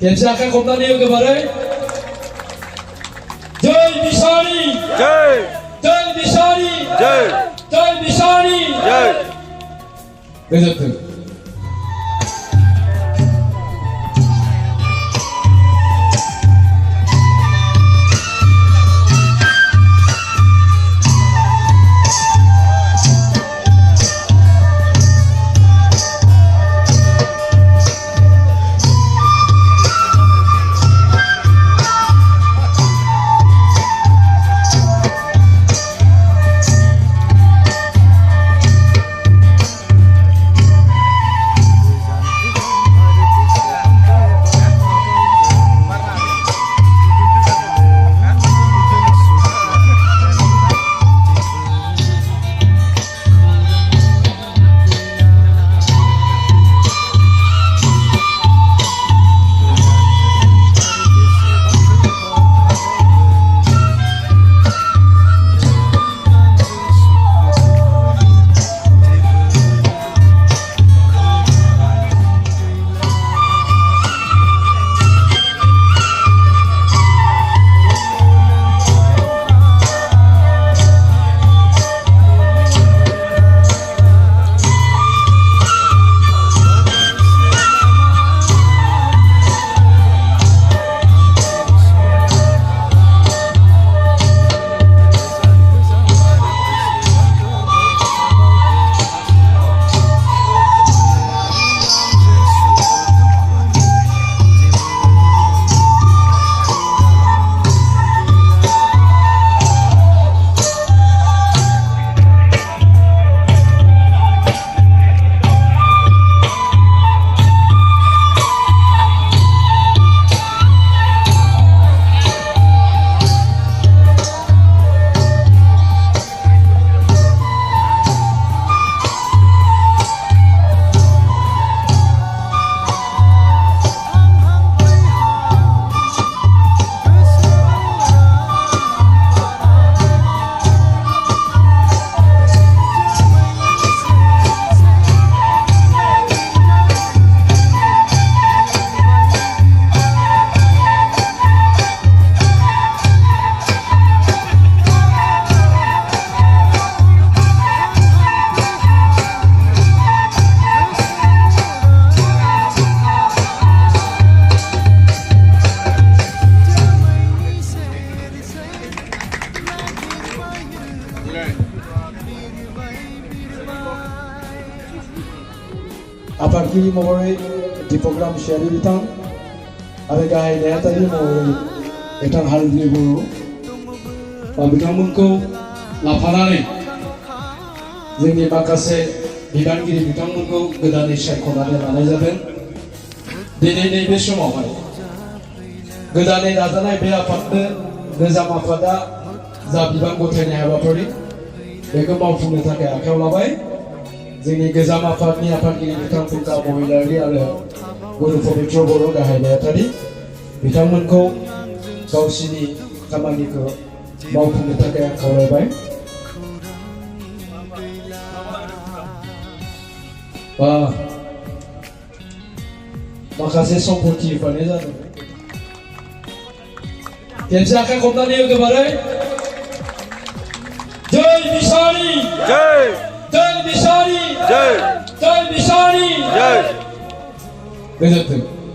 खेबसे आखाइ खबनानै होगोबारै जय बिसारि जय जय बिसारि जय जय बिसारि जय गोजोन्थों। आफादगिरि महरै दिपग्राम सियारि बिथां आरो गाहाय नेहाथारि महरै बिथां हालद्रि बर' बिथांमोनखौ लाफानानै जोंनि माखासे बिबानगिरि बिथांमोनखौ गोदानै सायख'नानै लानाय जादों। दिनै नैबे समावहाय गोदानै दाजानाय बे आफादनो गोजाम आफादा जा बिबान गथायनाय हाबाफारि बेखौ मावफुंनो थाखाय आखायाव लाबाय। जोंनि गोजाम आफादनि आफादगिरि बिथां फुंखा महिलारि आरो गुरु पबित्र बर' गाहाय नेहाथारि बिथांमोनखौ गावसिनि खामानिखौ मावफुंनो थाखाय आं खावलायबाय। माखासे सम्पति होफानाय जादों। खेबसे आखाइ खबनानै होगोबारै जय बिसारि जय जय बिसारि जय जय बिसारि जय गोजोन्थों।